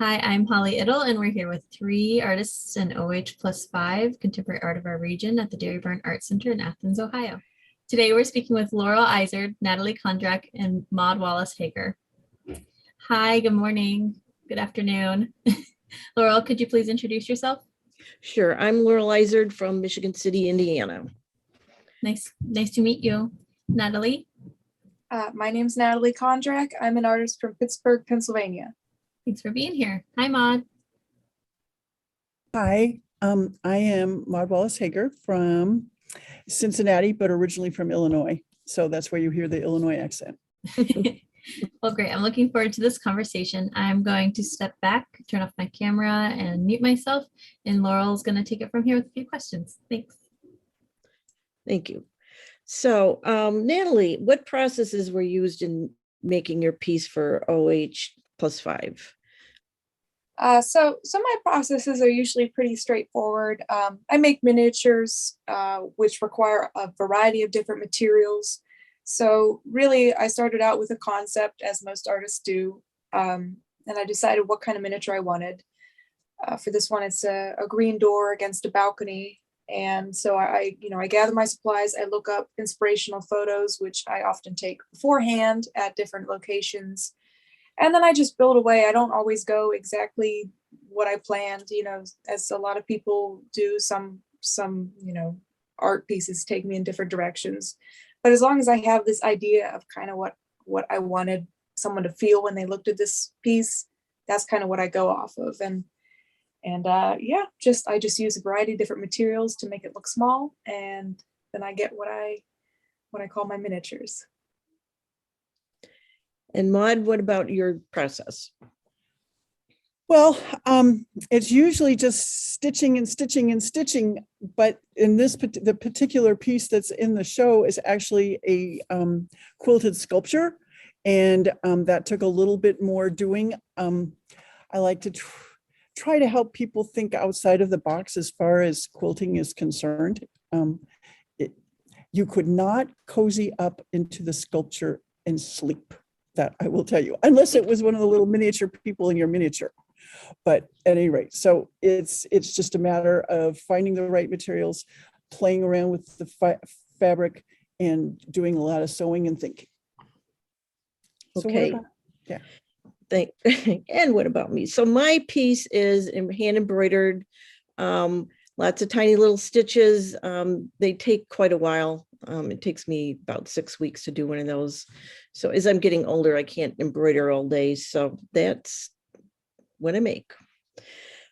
Hi, I'm Holly Iddle, and we're here with three artists in OH+5 Contemporary Art of Our Region at the Dairy Barn Art Center in Athens, Ohio. Today, we're speaking with Laurel Izard, Natalie Condrac, and Maude Wallace Haeger. Hi, good morning, good afternoon. Laurel, could you please introduce yourself? Sure, I'm Laurel Izard from Michigan City, Indiana. Nice to meet you. Natalie? My name's Natalie Condrac. I'm an artist from Pittsburgh, Pennsylvania. Thanks for being here. Hi, Maude. Hi, I am Maude Wallace Haeger from Cincinnati, but originally from Illinois. So that's where you hear the Illinois accent. Well, great. I'm looking forward to this conversation. I'm going to step back, turn off my camera, and mute myself. And Laurel's going to take it from here with a few questions. Thanks. Thank you. So, Natalie, what processes were used in making your piece for OH+5? So my processes are usually pretty straightforward. I make miniatures, which require a variety of different materials. So really, I started out with a concept, as most artists do, and I decided what kind of miniature I wanted. For this one, it's a green door against a balcony. And so I gather my supplies, I look up inspirational photos, which I often take beforehand at different locations. And then I just build away. I don't always go exactly what I planned, as a lot of people do. Some art pieces take me in different directions. But as long as I have this idea of kind of what I wanted someone to feel when they looked at this piece, that's kind of what I go off of. I just use a variety of different materials to make it look small, and then I get what I call my miniatures. And Maude, what about your process? Well, it's usually just stitching and stitching and stitching, but in the particular piece that's in the show is actually a quilted sculpture, and that took a little bit more doing. I like to try to help people think outside of the box as far as quilting is concerned. You could not cozy up into the sculpture and sleep, that I will tell you, unless it was one of the little miniature people in your miniature. But at any rate, so it's just a matter of finding the right materials, playing around with the fabric, and doing a lot of sewing and thinking. Okay. Yeah. And what about me? So my piece is hand embroidered, lots of tiny little stitches. They take quite a while. It takes me about 6 weeks to do one of those. So as I'm getting older, I can't embroider all day. So that's what I make.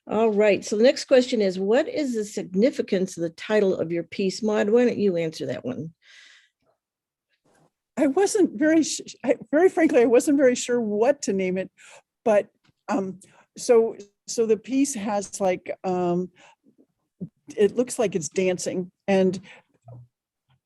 All right. So the next question is, what is the significance of the title of your piece? Maude, why don't you answer that one? I wasn't very frankly, I wasn't very sure what to name it, but so the piece has like, it looks like it's dancing. And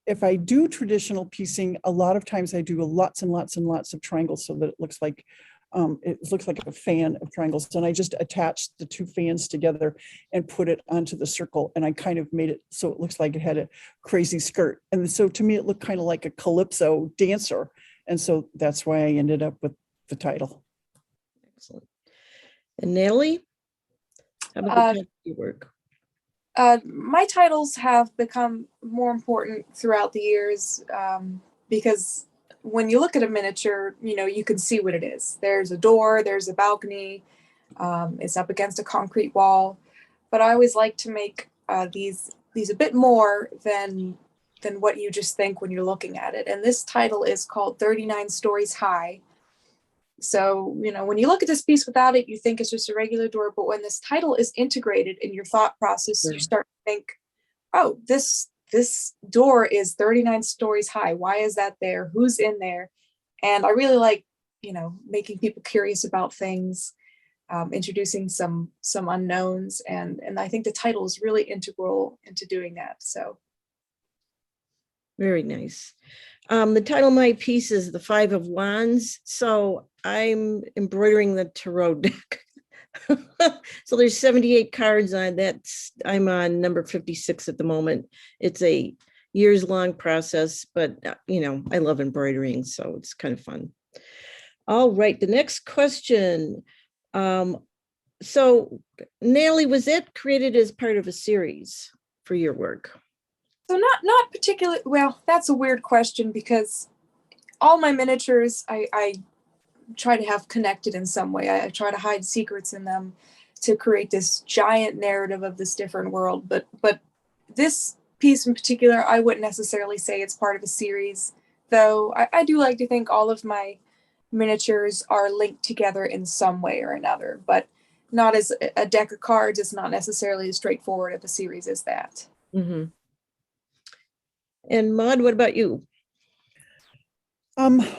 if I do traditional piecing, a lot of times I do lots and lots and lots of triangles so that it looks like a fan of triangles. And I just attached the two fans together and put it onto the circle. And I kind of made it so it looks like it had a crazy skirt. And so to me, it looked kind of like a calypso dancer. And so that's why I ended up with the title. Excellent. And Natalie, how about your work? My titles have become more important throughout the years because when you look at a miniature, you can see what it is. There's a door, there's a balcony, it's up against a concrete wall. But I always like to make these a bit more than what you just think when you're looking at it. And this title is called 39 Stories High. So, when you look at this piece without it, you think it's just a regular door. But when this title is integrated in your thought process, you start to think, oh, this door is 39 stories high. Why is that there? Who's in there? And I really like, making people curious about things, introducing some unknowns. And I think the title is really integral into doing that. So. Very nice. The title of my piece is The Five of Wands. So I'm embroidering the tarot deck. So there's 78 cards on that. I'm on number 56 at the moment. It's a years-long process, but I love embroidering, so it's kind of fun. All right, the next question. So Natalie, was that created as part of a series for your work? So not particularly, well, that's a weird question because all my miniatures I try to have connected in some way. I try to hide secrets in them to create this giant narrative of this different world. But this piece in particular, I wouldn't necessarily say it's part of a series, though I do like to think all of my miniatures are linked together in some way or another, but not as a deck of cards is not necessarily as straightforward of a series as that. Mm-hmm. And Maude, what about you?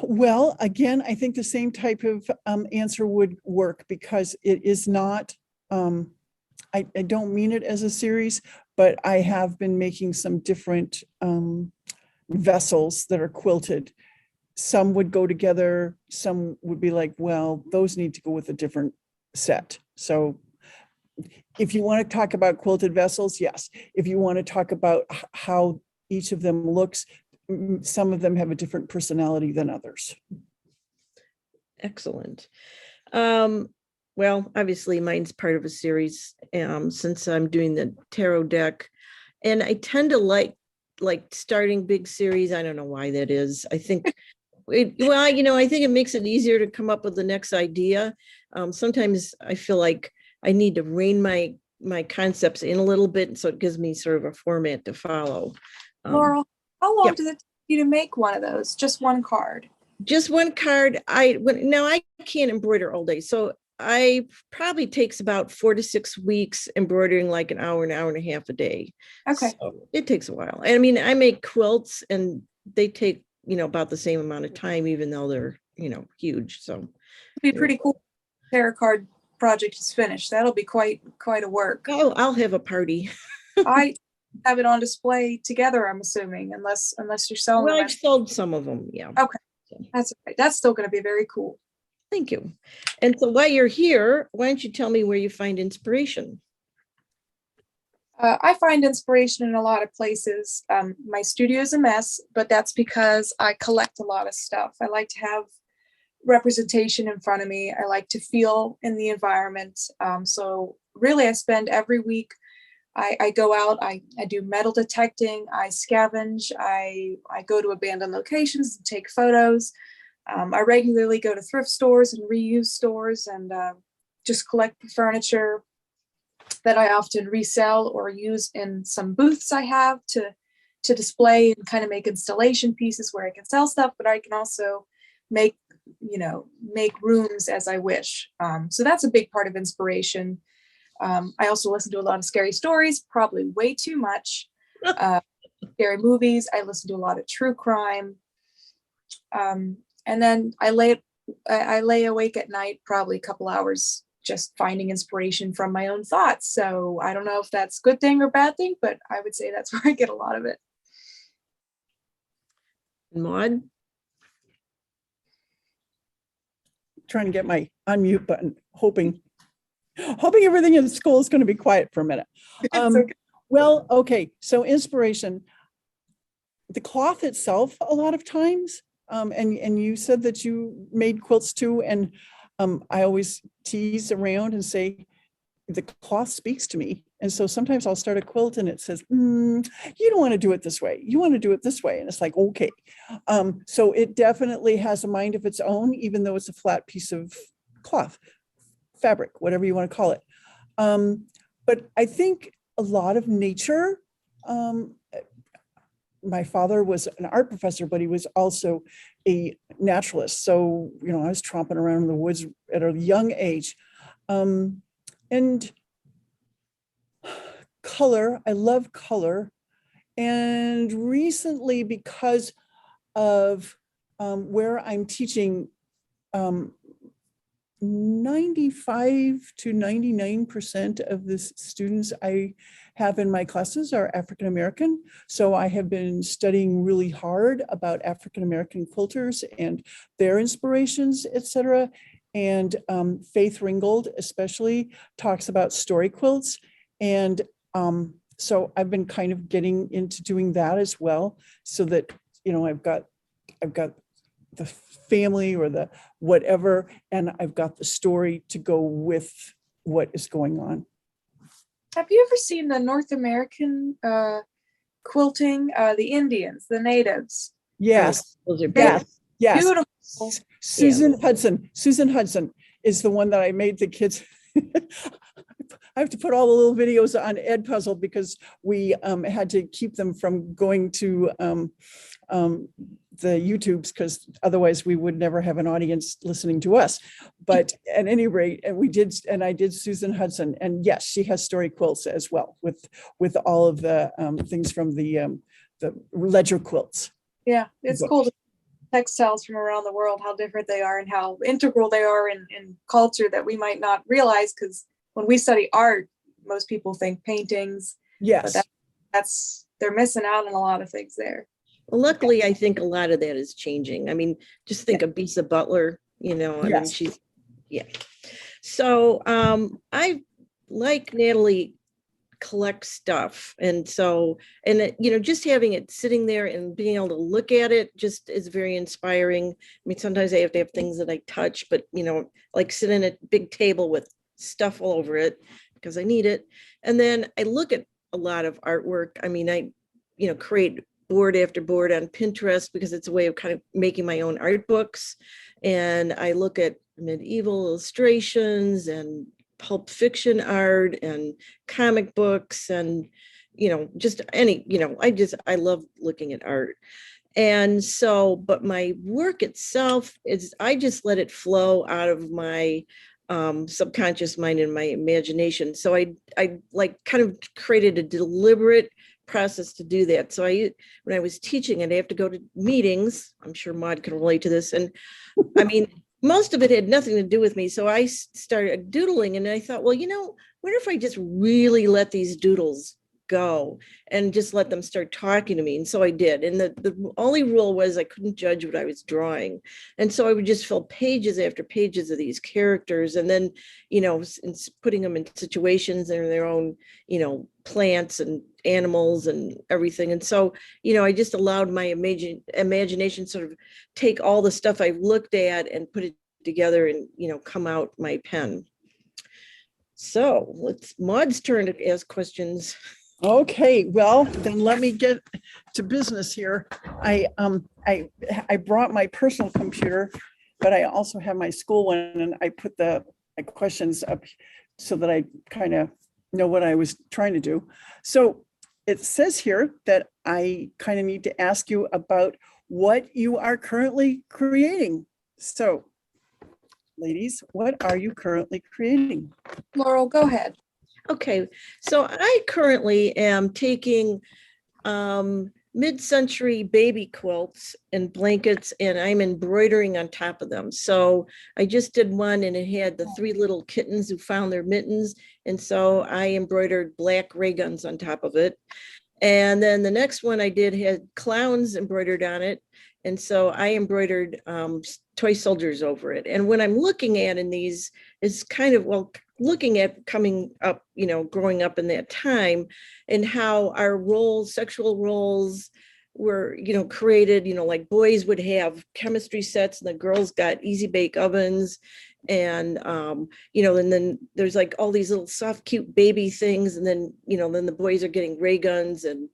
Well, again, I think the same type of answer would work because it is not, I don't mean it as a series, but I have been making some different vessels that are quilted. Some would go together, some would be like, well, those need to go with a different set. So if you want to talk about quilted vessels, yes. If you want to talk about how each of them looks, some of them have a different personality than others. Excellent. Well, obviously mine's part of a series since I'm doing the tarot deck. And I tend to like starting big series. I don't know why that is. I think, I think it makes it easier to come up with the next idea. Sometimes I feel like I need to rein my concepts in a little bit. So it gives me sort of a format to follow. Laurel, how long does it take you to make one of those? Just one card? Just one card. Now I can't embroider all day. So I probably takes about 4 to 6 weeks embroidering like an hour and a half a day. Okay. So it takes a while. I mean, I make quilts and they take, about the same amount of time, even though they're, huge. So it'll be pretty cool. Tarot card project is finished. That'll be quite a work. Oh, I'll have a party. I have it on display together, I'm assuming, unless you're selling them. Well, I've sold some of them. Yeah. Okay. That's okay. That's still going to be very cool. Thank you. And so while you're here, why don't you tell me where you find inspiration? I find inspiration in a lot of places. My studio is a mess, but that's because I collect a lot of stuff. I like to have representation in front of me. I like to feel in the environment. So really, I spend every week, I go out, I do metal detecting, I scavenge, I go to abandoned locations and take photos. I regularly go to thrift stores and reuse stores and just collect the furniture that I often resell or use in some booths I have to display and kind of make installation pieces where I can sell stuff, but I can also make rooms as I wish. So that's a big part of inspiration. I also listen to a lot of scary stories, probably way too much. Scary movies. I listen to a lot of true crime. And then I lay awake at night, probably a couple hours, just finding inspiration from my own thoughts. So I don't know if that's a good thing or bad thing, but I would say that's where I get a lot of it. Maude? Trying to get my unmute button, hoping everything in school is going to be quiet for a minute. Okay. Well, okay. So inspiration, the cloth itself, a lot of times, and you said that you made quilts too. And I always tease around and say, the cloth speaks to me. And so sometimes I'll start a quilt and it says, you don't want to do it this way. You want to do it this way. And it's like, okay. So it definitely has a mind of its own, even though it's a flat piece of cloth, fabric, whatever you want to call it. But I think a lot of nature, my father was an art professor, but he was also a naturalist. So, I was tromping around in the woods at a young age. And color, I love color. And recently, because of where I'm teaching, 95 to 99% of the students I have in my classes are African American. So I have been studying really hard about African American quilters and their inspirations, etc. And Faith Ringgold especially talks about story quilts. And so I've been kind of getting into doing that as well, so that, I've got the family or the whatever, and I've got the story to go with what is going on. Have you ever seen the North American quilting? The Indians, the natives. Yes, Those are yes, yes. Beautiful. Susan Hudson is the one that I made the kids. I have to put all the little videos on Edpuzzle because we had to keep them from going to the YouTubes, because otherwise we would never have an audience listening to us. But at any rate, and I did Susan Hudson, and yes, she has story quilts as well with all of the things from the ledger quilts. Yeah, it's cool to see textiles from around the world, how different they are and how integral they are in culture that we might not realize, because when we study art, most people think paintings. Yes. But they're missing out on a lot of things there. Well, luckily, I think a lot of that is changing. I mean, just think of Bisa Butler, I mean, she's, So I, like Natalie, collect stuff. And so, just having it sitting there and being able to look at it just is very inspiring. I mean, sometimes I have to have things that I touch, but, like sit in a big table with stuff all over it because I need it. And then I look at a lot of artwork. I mean, I, create board after board on Pinterest because it's a way of kind of making my own art books. And I look at medieval illustrations and pulp fiction art and comic books and, just any, I love looking at art. And so, but my work itself is, I just let it flow out of my subconscious mind and my imagination. So I like kind of created a deliberate process to do that. So when I was teaching it, I have to go to meetings. I'm sure Maude can relate to this. And I mean, most of it had nothing to do with me. So I started doodling and I thought, well, wonder if I just really let these doodles go and just let them start talking to me. And so I did. And the only rule was I couldn't judge what I was drawing. And so I would just fill pages after pages of these characters and then, putting them in situations and their own, plants and animals and everything. And so, I just allowed my imagination sort of take all the stuff I've looked at and put it together and, come out my pen. So it's Maude's turn to ask questions. Okay, well, then let me get to business here. I brought my personal computer, but I also have my school one, and I put the questions up so that I kind of know what I was trying to do. So it says here that I kind of need to ask you about what you are currently creating. So, ladies, what are you currently creating? Laurel, go ahead. Okay, so I currently am taking mid-century baby quilts and blankets, and I'm embroidering on top of them. So I just did one and it had the 3 little kittens who found their mittens. And so I embroidered black ray guns on top of it. And then the next one I did had clowns embroidered on it. And so I embroidered toy soldiers over it. And when I'm looking at in these is kind of, looking at coming up, growing up in that time and how our roles, sexual roles were, created, like boys would have chemistry sets and the girls got easy bake ovens. And, and then there's like all these little soft, cute baby things. And then, then the boys are getting ray guns and,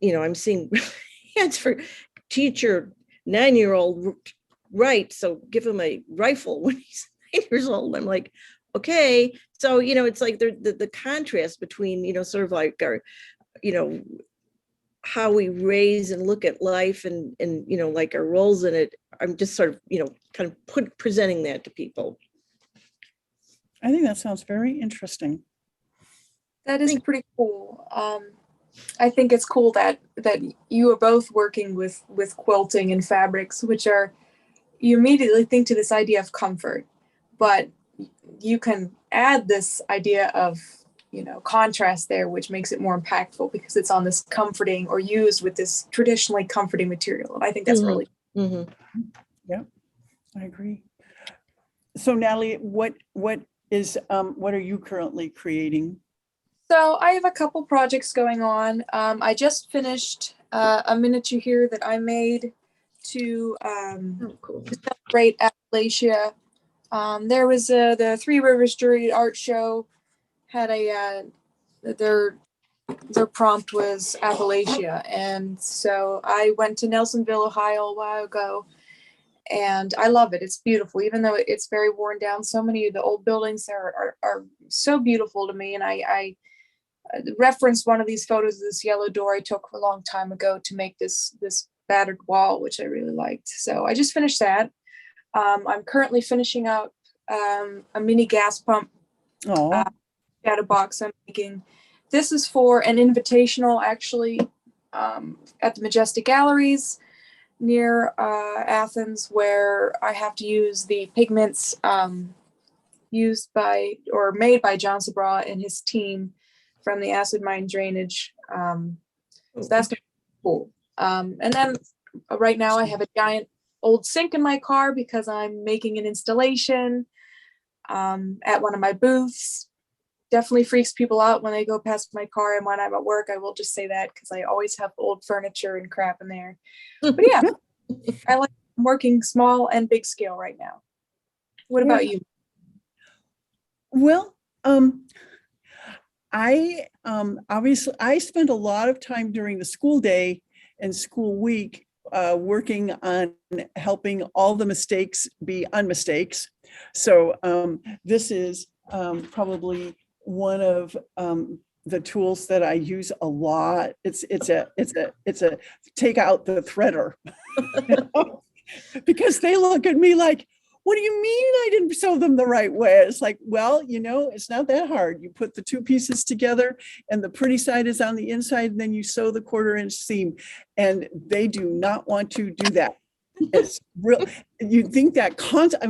I'm seeing ads for teacher 9-year-old, right? So give him a rifle when he's 9 years old. I'm like, okay. So, it's like the contrast between, sort of like our, how we raise and look at life and, like our roles in it. I'm just sort of, kind of presenting that to people. I think that sounds very interesting. That is pretty cool. I think it's cool that you are both working with quilting and fabrics, which are, you immediately think to this idea of comfort, but you can add this idea of, contrast there, which makes it more impactful because it's on this comforting or used with this traditionally comforting material. And I think that's really cool. Yeah, I agree. So Natalie, what are you currently creating? So I have a couple projects going on. I just finished a miniature here that I made to celebrate Appalachia There was the Three Rivers Juried Art Show had their prompt was Appalachia, and so I went to Nelsonville, Ohio a while ago, and I love it. It's beautiful, even though it's very worn down. So many of the old buildings there are so beautiful to me, and I referenced one of these photos of this yellow door I took a long time ago to make this battered wall, which I really liked. So I just finished that. I'm currently finishing up a mini gas pump shadow box I'm making. This is for an invitational, actually, at the Majestic Galleries near Athens, where I have to use the pigments used by or made by John Sabra and his team from the acid mine drainage. So that's gonna be cool. And then right now I have a giant old sink in my car because I'm making an installation at one of my booths. Definitely freaks people out when they go past my car, and when I'm at work, I will just say that because I always have old furniture and crap in there. But yeah, I'm working small and big scale right now. What about you? Well, I obviously I spend a lot of time during the school day and school week working on helping all the mistakes be unmistakes. So this is probably one of the tools that I use a lot. It's a take out the threader because they look at me like, what do you mean I didn't sew them the right way? It's like, well, it's not that hard. You put the two pieces together and the pretty side is on the inside, and then you sew the 1/4-inch seam, and they do not want to do that. It's real. You think that concept,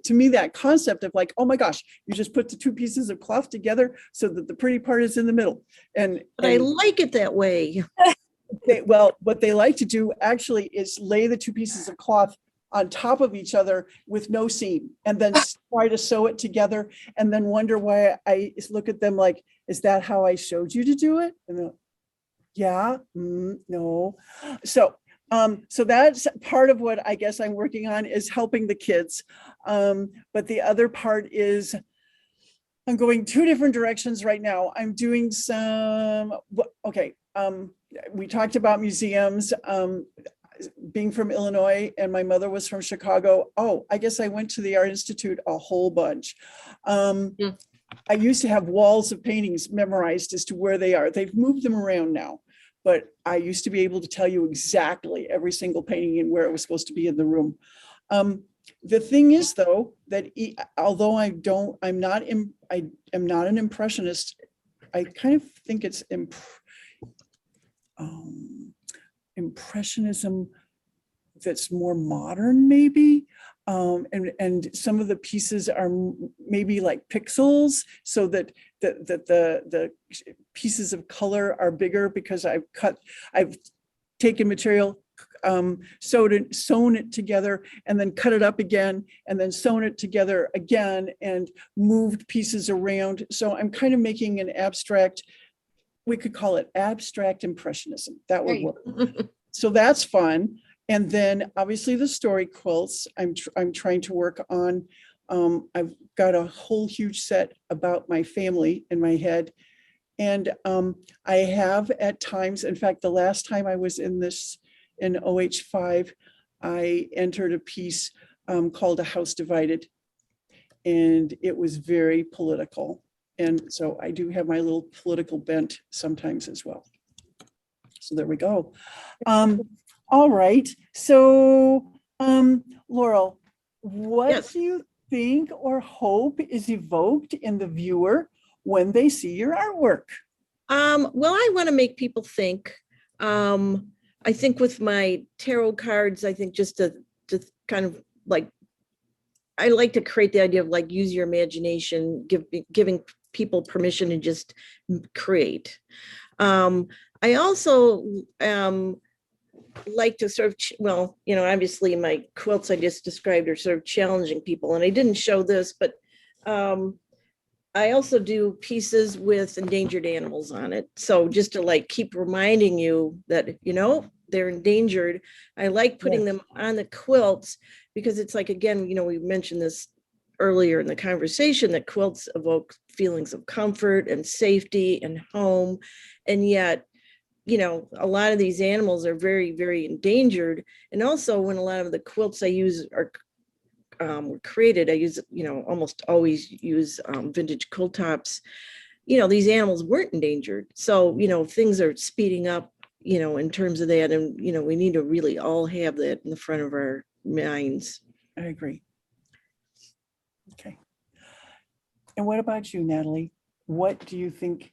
to me, that concept of like, oh my gosh, you just put the two pieces of cloth together so that the pretty part is in the middle. But I like it that way. What they like to do actually is lay the two pieces of cloth on top of each other with no seam, and then try to sew it together, and then wonder why I look at them like, is that how I showed you to do it? And yeah, no. So that's part of what I guess I'm working on, is helping the kids. But the other part is I'm going 2 different directions right now. I'm doing we talked about museums. Being from Illinois and my mother was from Chicago. Oh, I guess I went to the Art Institute a whole bunch. I used to have walls of paintings memorized as to where they are. They've moved them around now, but I used to be able to tell you exactly every single painting and where it was supposed to be in the room. The thing is, though, that although I am not an impressionist, I kind of think it's impressionism that's more modern, maybe. And some of the pieces are maybe like pixels, so that the pieces of color are bigger, because I've taken material, sewn it together, and then cut it up again, and then sewn it together again, and moved pieces around. So I'm kind of making an abstract, we could call it abstract impressionism. That would work. So that's fun. And then obviously the story quilts, I'm trying to work on. I've got a whole huge set about my family in my head. And I have at times, in fact, the last time I was in OH+5, I entered a piece called A House Divided. And it was very political. And so I do have my little political bent sometimes as well. So there we go. All right. So, Laurel, what do you think or hope is evoked in the viewer when they see your artwork? Well, I want to make people think. I think with my tarot cards, I think just to kind of like, I like to create the idea of like, use your imagination, giving people permission to just create. I also like to sort of, obviously my quilts I just described are sort of challenging people, and I didn't show this, but I also do pieces with endangered animals on it. So just to like keep reminding you that, they're endangered. I like putting them on the quilts because it's like, again, we mentioned this earlier in the conversation that quilts evoke feelings of comfort and safety and home. And yet, you know, a lot of these animals are very, very endangered. And also when a lot of the quilts I use are were created, I use, you know, almost always use vintage quilt tops. You know, these animals weren't endangered. So, you know, things are speeding up, you know, in terms of that. And, you know, we need to really all have that in the front of our minds. I agree. Okay. And what about you, Natalie? What do you think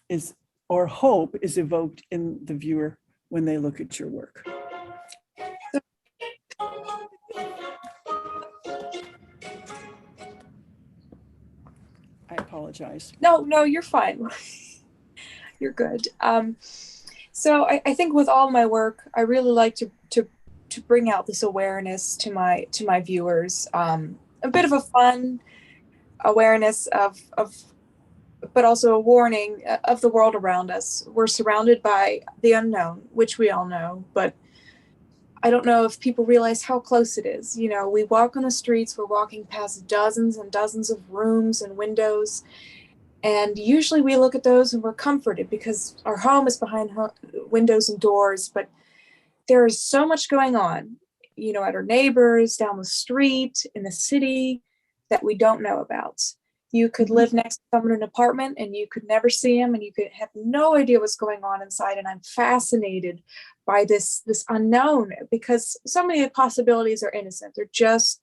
is or hope is evoked in the viewer when they look at your work? I apologize. No, you're fine. You're good. So I think with all my work, I really like to bring out this awareness to my viewers. A bit of a fun awareness of but also a warning of the world around us. We're surrounded by the unknown, which we all know, but I don't know if people realize how close it is. You know, we walk on the streets, we're walking past dozens and dozens of rooms and windows, and usually we look at those and we're comforted because our home is behind windows and doors, but there is so much going on, you know, at our neighbors, down the street, in the city that we don't know about. You could live next to someone in an apartment and you could never see them and you could have no idea what's going on inside. And I'm fascinated by this unknown because so many of the possibilities are innocent. They're just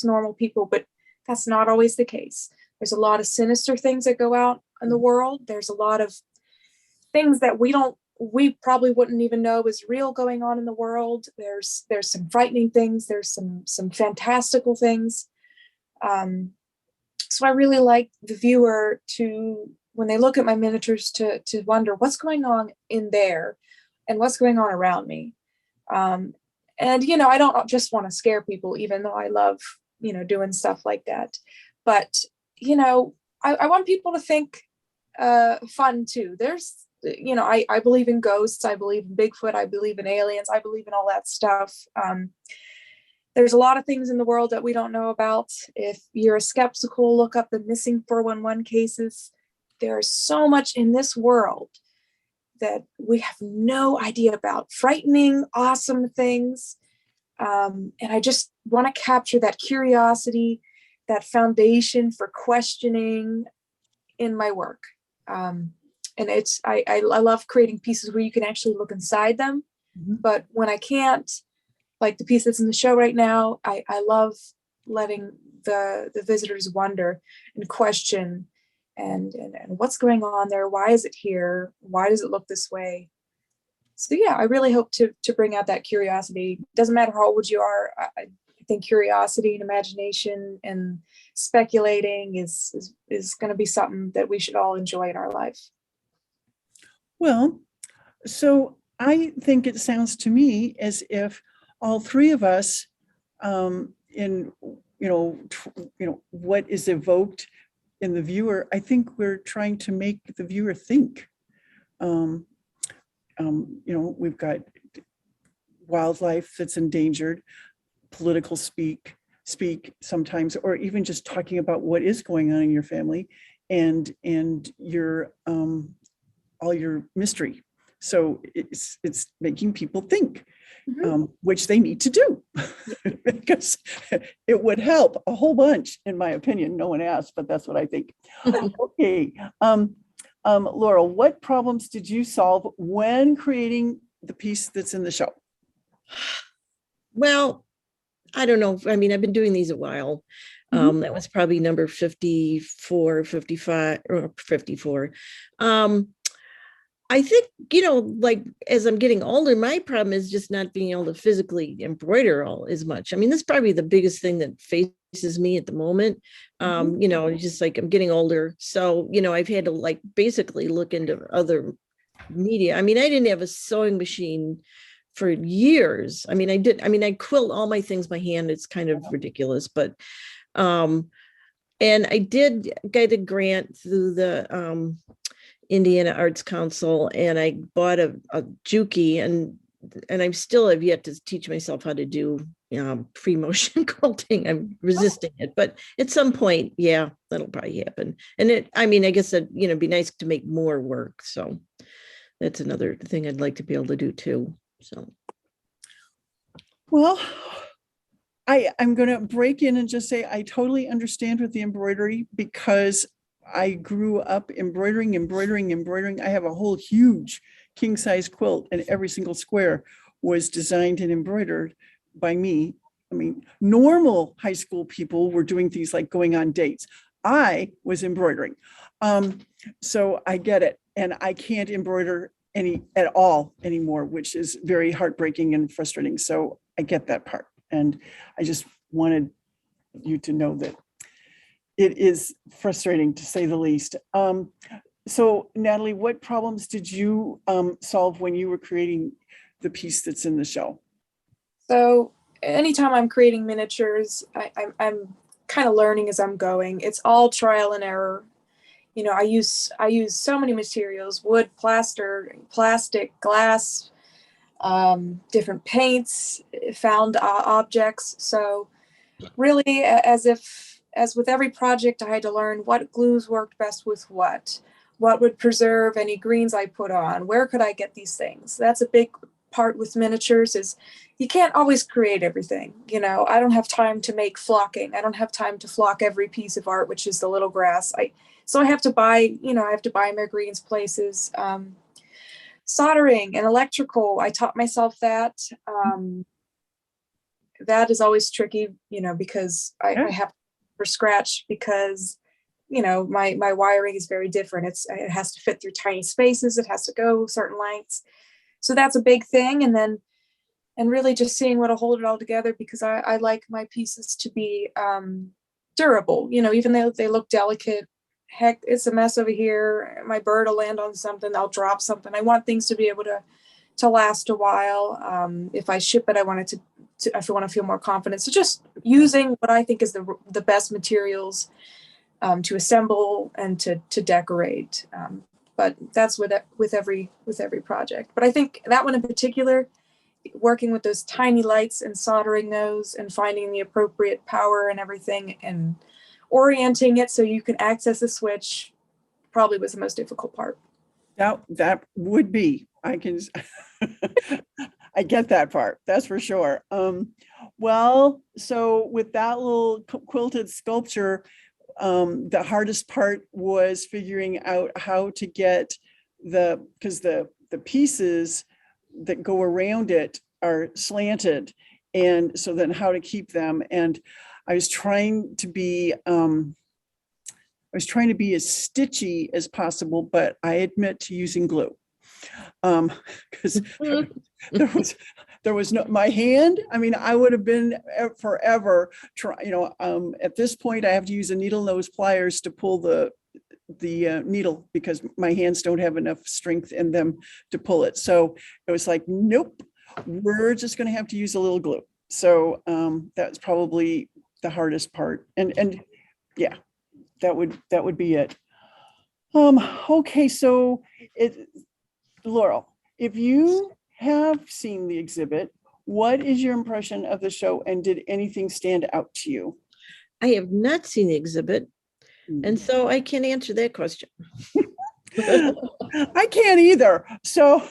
normal people, but that's not always the case. There's a lot of sinister things that go out in the world. There's a lot of things that we probably wouldn't even know is real going on in the world. There's some frightening things. There's some fantastical things. So I really like the viewer to, when they look at my miniatures, to wonder what's going on in there and what's going on around me. And, you know, I don't just want to scare people, even though I love, you know, doing stuff like that. But, you know, I want people to think fun too. There's, you know, I believe in ghosts. I believe in Bigfoot. I believe in aliens. I believe in all that stuff. There's a lot of things in the world that we don't know about. If you're skeptical, look up the missing 411 cases. There is so much in this world that we have no idea about. Frightening, awesome things. And I just want to capture that curiosity, that foundation for questioning in my work. And it's, I love creating pieces where you can actually look inside them. But when I can't, like the piece that's in the show right now, I love letting the visitors wonder and question and what's going on there? Why is it here? Why does it look this way? So yeah, I really hope to bring out that curiosity. Doesn't matter how old you are. I think curiosity and imagination and speculating is going to be something that we should all enjoy in our life. Well, so I think it sounds to me as if all three of us, in what is evoked in the viewer, I think we're trying to make the viewer think. We've got wildlife that's endangered, political speak sometimes, or even just talking about what is going on in your family and your all your mystery. So it's making people think. Which they need to do because it would help a whole bunch, in my opinion. No one asked, but that's what I think. Okay. Laurel, what problems did you solve when creating the piece that's in the show? Well, I don't know. I mean, I've been doing these a while. That was probably number 54, 55, or 54. I think, you know, like as I'm getting older, my problem is just not being able to physically embroider all as much. I mean, that's probably the biggest thing that faces me at the moment. You know, it's just like I'm getting older. So, you know, I've had to like basically look into other media. I mean, I didn't have a sewing machine for years. I mean, I quilt all my things by hand. It's kind of ridiculous, but, and I did get a grant through the, Indiana Arts Council, and I bought a Juki, and I still have yet to teach myself how to do pre-motion quilting. I'm resisting it, but at some point, yeah, that'll probably happen. And I guess that, it'd be nice to make more work. So that's another thing I'd like to be able to do too. So. Well, I'm going to break in and just say I totally understand with the embroidery because I grew up embroidering. I have a whole huge king size quilt, and every single square was designed and embroidered by me. Normal high school people were doing things like going on dates. I was embroidering. So I get it. And I can't embroider at all anymore, which is very heartbreaking and frustrating. So I get that part. And I just wanted you to know that it is frustrating, to say the least. So Natalie, what problems did you solve when you were creating the piece that's in the show? So anytime I'm creating miniatures, I'm kind of learning as I'm going. It's all trial and error. I use so many materials: wood, plaster, plastic, glass, different paints, found objects. So really, as with every project, I had to learn what glues worked best with what would preserve any greens I put on, where could I get these things. That's a big part with miniatures, is you can't always create everything. I don't have time to make flocking. I don't have time to flock every piece of art, which is the little grass. So I have to buy, my greens places. Soldering and electrical, I taught myself that. That is always tricky, because I have for scratch, because my wiring is very different. It has to fit through tiny spaces. It has to go certain lengths. So that's a big thing. And really just seeing what will hold it all together, because I like my pieces to be durable, even though they look delicate. Heck, it's a mess over here. My bird will land on something. I'll drop something. I want things to be able to last a while. If I ship it, I want it to if I want to feel more confident. So just using what I think is the best materials to assemble and to decorate. But that's with every project. But I think that one in particular, working with those tiny lights and soldering those and finding the appropriate power and everything and orienting it so you can access the switch, probably was the most difficult part. That would be, I get that part, that's for sure. Well, so with that little quilted sculpture, the hardest part was figuring out how to get because the pieces that go around it are slanted, and so then how to keep them. And I was trying to be as stitchy as possible, but I admit to using glue, because there was no, my hand, I would have been forever at this point I have to use a needle nose pliers to pull the needle, because my hands don't have enough strength in them to pull it. So it was like, nope, we're just going to have to use a little glue. So that's probably the hardest part. And yeah, that would be it. Okay, so Laurel, if you have seen the exhibit, what is your impression of the show, and did anything stand out to you? I have not seen the exhibit, and so I can't answer that question. I can't either. So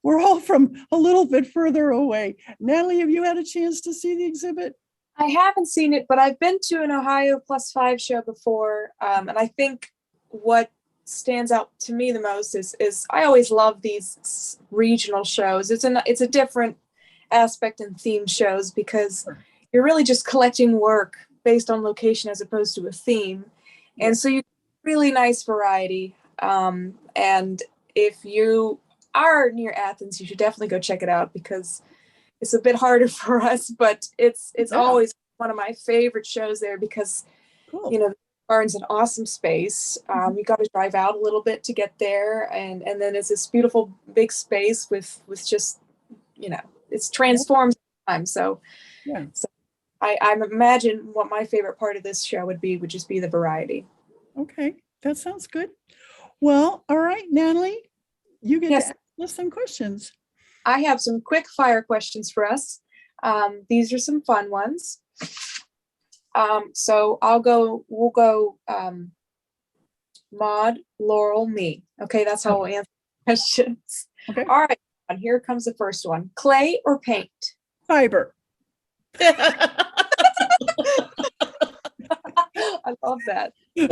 we're all from a little bit further away. Natalie, have you had a chance to see the exhibit? I haven't seen it, but I've been to an Ohio+5 show before. And I think what stands out to me the most is I always love these regional shows. It's a different aspect in themed shows, because you're really just collecting work based on location as opposed to a theme. And so you get really nice variety. And if you are near Athens, you should definitely go check it out, because it's a bit harder for us, but it's always one of my favorite shows there, because the barn's an awesome space. You got to drive out a little bit to get there, and then it's this beautiful big space with just it's transformed time. So I imagine what my favorite part of this show would just be the variety. Okay, that sounds good. Well, all right, Natalie, you get to ask us some questions. I have some quick fire questions for us. These are some fun ones. So we'll go Maude, Laurel, me. Okay, that's how we'll answer questions. Okay. All right, and here comes the first one. Clay or paint? Fiber. I love that. my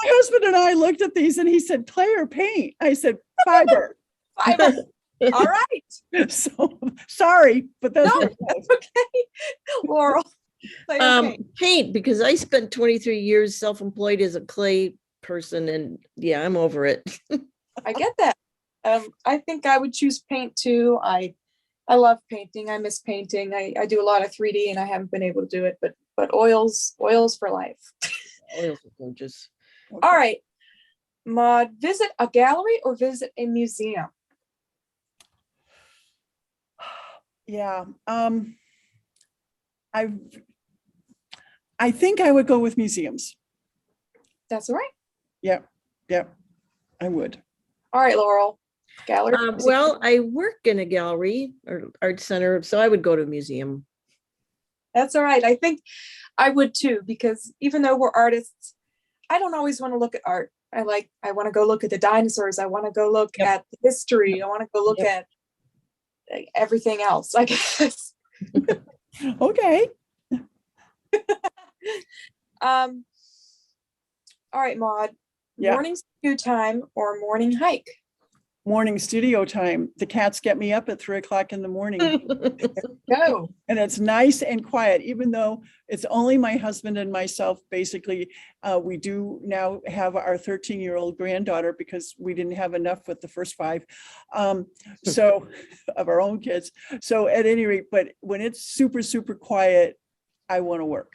husband and I looked at these and he said, clay or paint? I said, fiber. Fiber. All right. So sorry, but that's No, that's okay. Laurel. Clay or paint? Paint, because I spent 23 years self-employed as a clay person, and yeah, I'm over it. I get that. I think I would choose paint too. I love painting. I miss painting. I do a lot of 3D and I haven't been able to do it, but oils for life. Oils are gorgeous. All right. Maude, visit a gallery or visit a museum? Yeah. I think I would go with museums. That's all right. Yep. I would. All right, Laurel. Gallery. Well, I work in a gallery or art center, so I would go to a museum. That's all right. I think I would too, because even though we're artists, I don't always want to look at art. I want to go look at the dinosaurs. I want to go look at the history. I want to go look at everything else, I guess. Okay. All right, Maude. Yeah. Morning studio time or morning hike? Morning studio time. The cats get me up at 3 o'clock in the morning. Go. And it's nice and quiet, even though it's only my husband and myself. Basically, we do now have our 13-year-old granddaughter because we didn't have enough with the first 5. So of our own kids. So at any rate, but when it's super, super quiet, I want to work.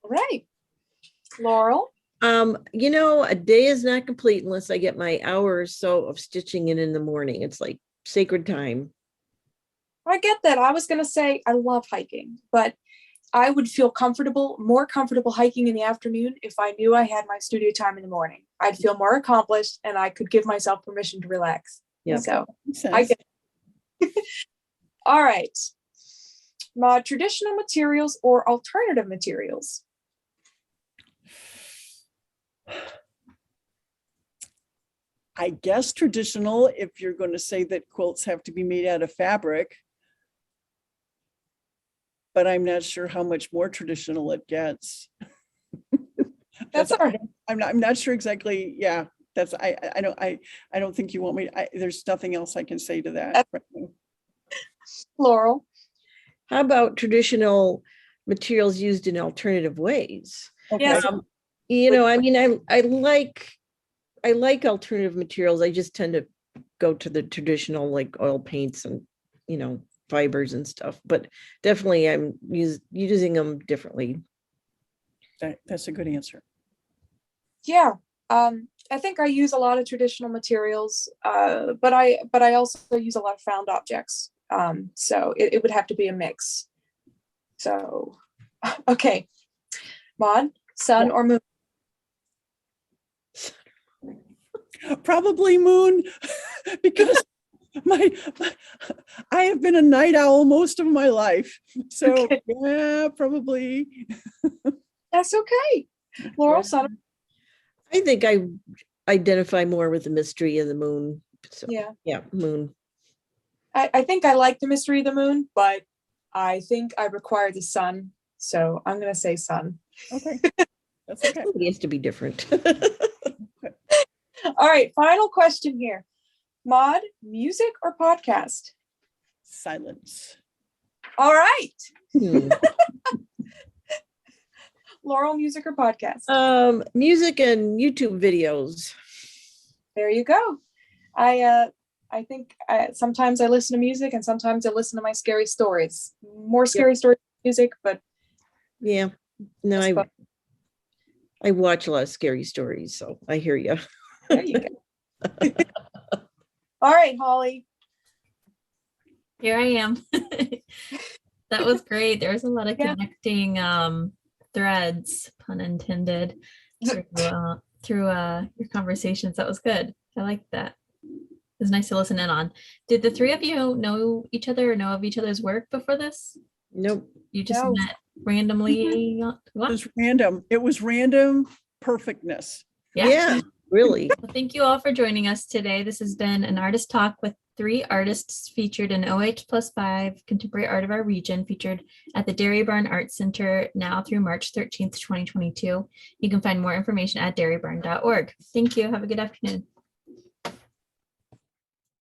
All right. Laurel. A day is not complete unless I get my hour or so of stitching in the morning. It's like sacred time. I get that. I was going to say I love hiking, but I would feel more comfortable hiking in the afternoon if I knew I had my studio time in the morning. I'd feel more accomplished and I could give myself permission to relax. Yeah. So I get it. All right. Maude, traditional materials or alternative materials? I guess traditional, if you're going to say that quilts have to be made out of fabric. But I'm not sure how much more traditional it gets. That's all right. I'm not sure exactly. Yeah, that's I don't think you want me. There's nothing else I can say to that. Right now. Laurel. How about traditional materials used in alternative ways? Okay. Yes. I like alternative materials. I just tend to go to the traditional, like oil paints and, fibers and stuff, but definitely I'm using them differently. That's a good answer. Yeah. I think I use a lot of traditional materials, but I also use a lot of found objects. So it would have to be a mix. So, okay. Maude, sun or moon? Probably moon, because I have been a night owl most of my life. So okay. Yeah, probably. That's okay. Laurel, sun. I think I identify more with the mystery of the moon. So yeah, moon. I think I like the mystery of the moon, but I think I require the sun. So I'm going to say sun. Okay. That's okay. It has to be different. All right. Final question here. Maude, music or podcast? Silence. All right. Laurel, music or podcast? Music and YouTube videos. There you go. I think sometimes I listen to music and sometimes I listen to my scary stories. More scary stories music, but yeah. No, I watch a lot of scary stories, so I hear you. There you go. All right, Holly. Here I am. That was great. There was a lot of connecting threads, pun intended, through your conversations. That was good. I like that. was nice to listen in on. Did the three of you know each other or know of each other's work before this? Nope. You just No. met randomly? It What? was random. It was random perfectness. Yeah, really. Well, thank you all for joining us today. This has been an artist talk with three artists featured in OH+5 Contemporary Art of Our Region, featured at the Dairy Barn Art Center now through March 13th, 2022. You can find more information at dairybarn.org. Thank you. Have a good afternoon.